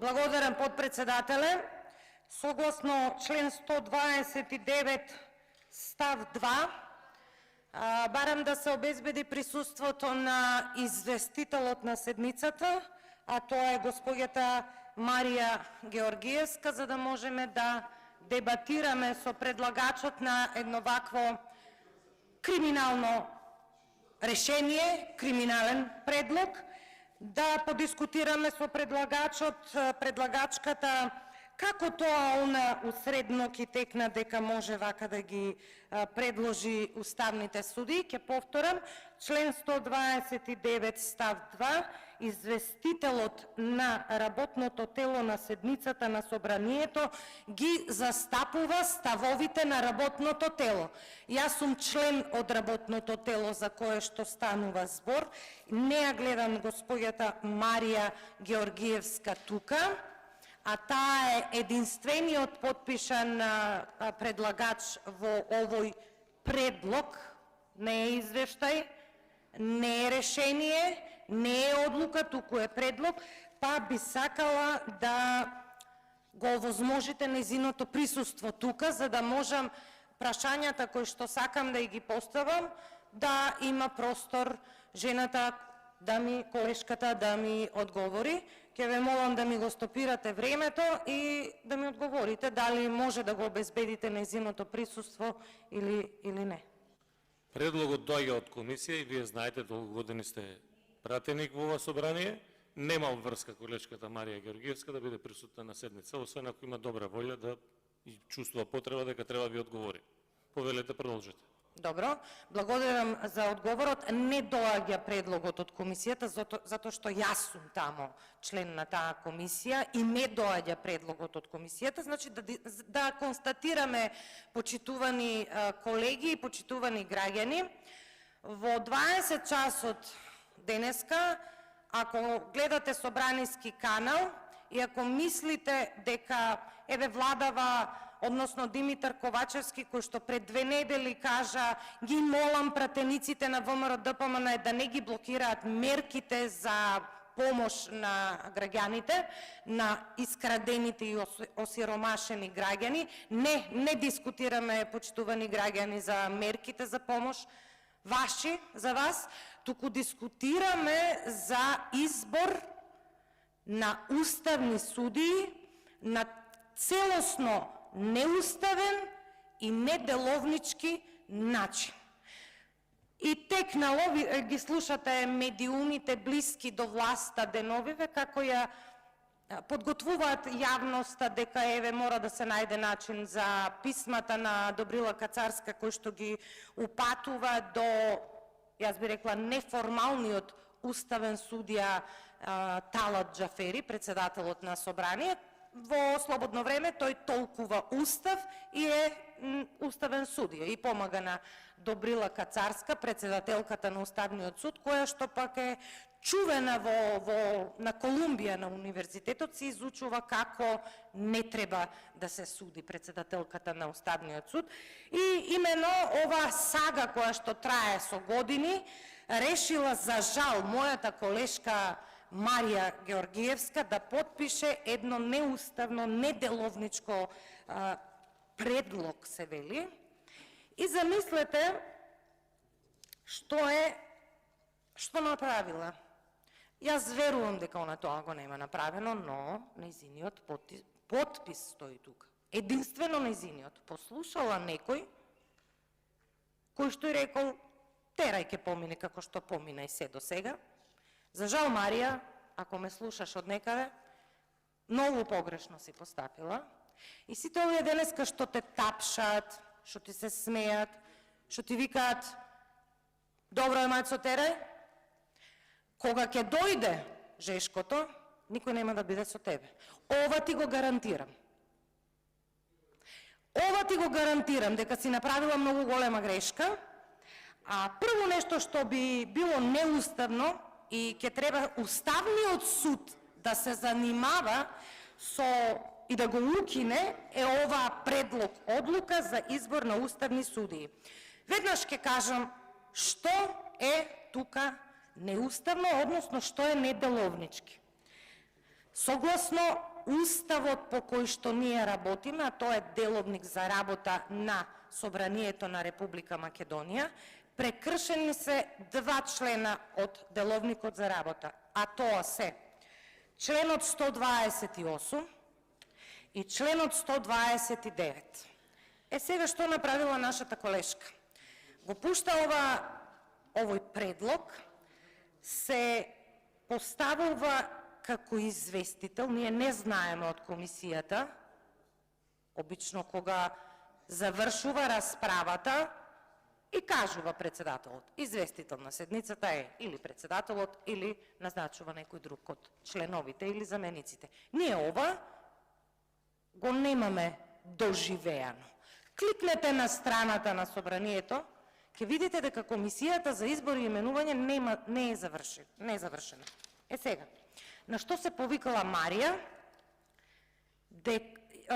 Благодарам, подпредседателе. Согласно член 129 став 2, барам да се обезбеди присуството на известителот на седмицата, а тоа е госпоѓата Марија Георгиевска, за да можеме да дебатираме со предлагачот на едно вакво криминално решение, криминален предлог, да подискутираме со предлагачот, предлагачката, како тоа она усредно ки текна дека може вака да ги предложи уставните судии. Ке повторам, член 129 став 2, известителот на работното тело на седмицата на собранието ги застапува ставовите на работното тело. Јас сум член од работното тело за кое што станува збор. Не ја гледам госпоѓата Марија Георгиевска тука, а таа е единствениот подпишан предлагач во овој предлог. Не е извештај, не е решение, не е одлука, туку е предлог, па би сакала да го овозможите незиното присуство тука, за да можам прашањата кои што сакам да ги поставам, да има простор жената, колешката да ми одговори. Ке ве молам да ми го стопирате времето и да ми одговорите дали може да го обезбедите незиното присуство или не. Предлогот доаѓа од комисија и вие знаете, долго години сте пратеник во ова собрание. Нема обврска колешката Марија Георгиевска да биде присутна на седница, освен ако има добра волја да и чувствува потреба дека треба да ви одговори. Повелете, продолжете. Добро, благодарам за одговорот. Не доаѓа предлогот од комисијата, затоа што јас сум тамо член на таа комисија и не доаѓа предлогот од комисијата. Значи да констатираме, почитувани колеги и почитувани граѓани, во 20 часот денеска, ако гледате Собраниски канал и ако мислите дека владава, односно Димитар Ковачевски, кој што пред 2 недели кажа: ги молам пратениците на ВМРО-ДПМН да не ги блокираат мерките за помош на граѓаните, на искрадените и осиромашени граѓани. Не дискутираме, почитувани граѓани, за мерките за помош ваши, за вас, туку дискутираме за избор на уставни судии на целосно неуставен и неделовнички начин. И текнало, ги слушате медиумите блиски до власта деновиве, како ја подготвуваат јавноста дека мора да се најде начин за писмата на Добрила Кацарска, кој што ги упатува до, јас би рекла, неформалниот уставен судија Талат Џафери, председателот на собрание. Во слободно време тој толкува устав и е уставен судија и помага на Добрила Кацарска, председателката на Уставниот суд, која што пак е чувена на Колумбија на универзитетот, се изучува како не треба да се суди председателката на Уставниот суд. И имено ова сага која што трае со години, решила, за жал, мојата колешка Марија Георгиевска да подпише едно неуставно, неделовничко предлог, се вели. И замислете што направила. Јас верувам дека она тоа го нема направено, но нејзиниот подпис стои тука. Единствено нејзиниот. Послушала некој кој што и рекол: терај ке помине како што помина и се до сега. За жал, Марија, ако ме слушаш од некаде, многу погрешно си постапила. И сите овие денеска што те тапшат, што ти се смеат, што ти викаат: добро е, мајцо, терај, кога ќе дојде жешкото, никој нема да биде со тебе. Ова ти го гарантирам. Ова ти го гарантирам, дека си направила многу голема грешка, а прво нешто што би било неуставно и ќе треба Уставниот суд да се занимава и да го укине, е ова предлог одлука за избор на уставни судии. Веднаш ќе кажам што е тука неуставно, односно што е неделовнички. Согласно уставот по кој што ние работиме, а тоа е деловник за работа на Собранието на Република Македонија, прекршени се 2 члена од деловникот за работа, а тоа се членот 128 и членот 129. Сега што направила нашата колешка? Го пушта овој предлог, се поставува како известител, ние не знаеме од комисијата, обично кога завршува расправата и кажува председателот, известител на седницата е или председателот, или назначува некој друг од членовите или замениците. Ние ова го немаме доживеано. Кликнете на страната на Собранието, ќе видите дека комисијата за избор и именување не е завршена. Сега, на што се повикала Марија?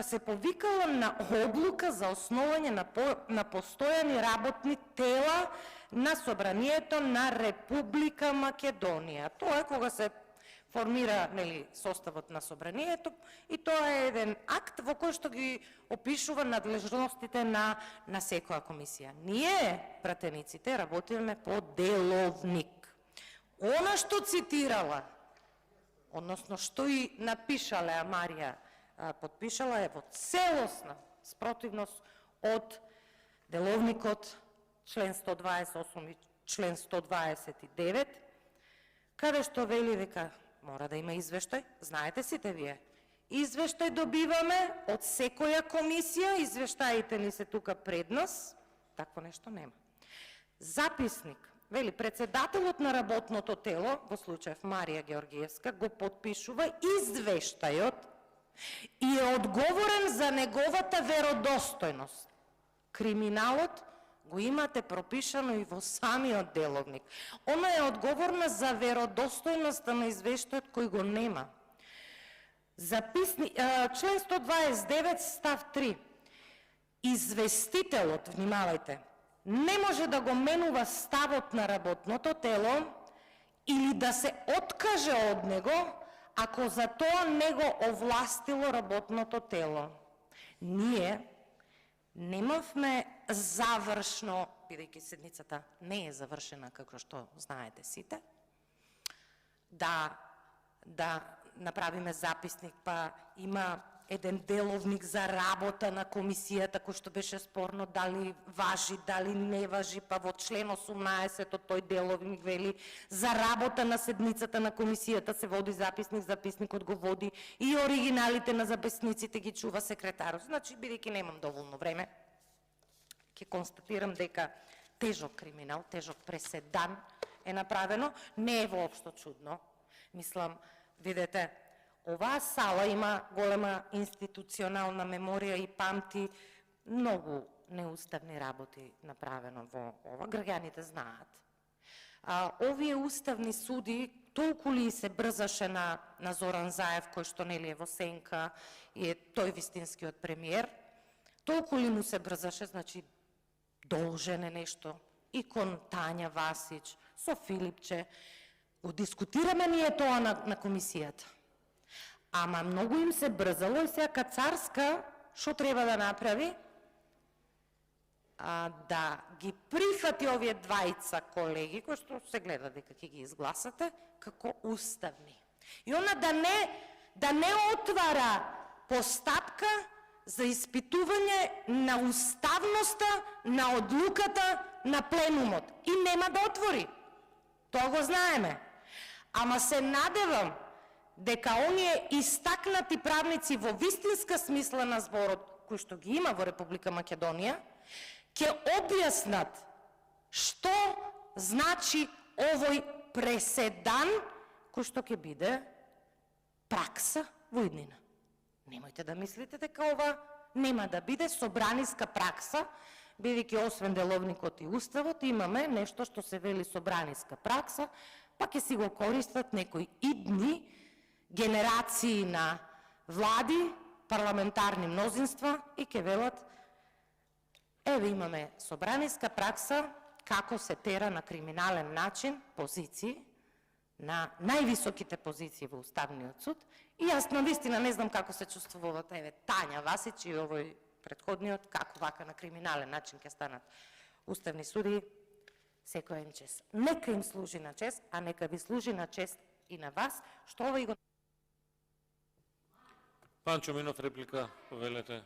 Се повикала на одлука за основање на постојани работни тела на Собранието на Република Македонија. Тоа е кога се формира составот на Собранието и тоа е еден акт во кој што ги опишува надлежностите на секоја комисија. Ние, пратениците, работиме по деловник. Она што цитирала, односно што и напишала Марија, подпишала е во целосна спротивност од деловникот член 128 и член 129, каде што вели дека мора да има извештај, знаете сите вие. Извештај добиваме од секоја комисија, извештаите ни се тука пред нас, такво нешто нема. Записник, вели, председателот на работното тело, во случајов Марија Георгиевска, го подпишува извештајот и е одговорен за неговата веродостојност. Криминалот го имате пропишано и во самиот деловник. Она е одговорна за веродостојноста на извештајот кој го нема. Член 129 став 3. Известителот, внимавајте, не може да го менува ставот на работното тело или да се откаже од него, ако за тоа не го овластило работното тело. Ние немавме завршно, бидејќи седницата не е завршена, како што знаете сите, да направиме записник, па има еден деловник за работа на комисијата, кој што беше спорно дали важи, дали не важи, па во член 18 од тој деловник вели за работа на седницата на комисијата се води записник, записникот го води и оригиналите на записниците ги чува секретарот. Значи, бидејќи немам доволно време, ќе констатирам дека тежок криминал, тежок преседан е направено, не е воопшто чудно. Мислам, видете, оваа сала има голема институционална меморија и памти многу неуставни работи направено во ова. Граѓаните знаат. Овие уставни суди, толку ли се брзаше на Зоран Заев, кој што нели е во сенка и е тој вистинскиот премиер, толку ли му се брзаше, значи должен е нешто, и кон Тања Васич, со Филипче, го дискутираме ние тоа на комисијата. Ама многу им се брзало и сега Кацарска, што треба да направи? Да ги прифати овие двајца колеги, кои што се гледа дека ќе ги изгласате, како уставни. И она да не отвара постапка за испитување на уставноста на одлуката на пленумот. И нема да отвори. Тоа го знаеме. Ама се надевам дека оние истакнати правници во вистинска смисла на зборот, кој што ги има во Република Македонија, ќе објаснат што значи овој преседан кој што ќе биде пракса во иднина. Немојте да мислите дека ова нема да биде собраниска пракса, бидејќи освен деловникот и уставот имаме нешто што се вели собраниска пракса, па ќе си го користат некои идни генерации на влади, парламентарни мнозинства и ќе велат еве имаме собраниска пракса како се тера на криминален начин позиции на највисоките позиции во Уставниот суд и јас навистина не знам како се чувствуват еве Тања Васич и овој претходниот, како вака на криминален начин ќе станат уставни суди. Секој им чест. Нека им служи на чест, а нека ви служи на чест и на вас, што овој го... Панчо Минов, реплика, повелете.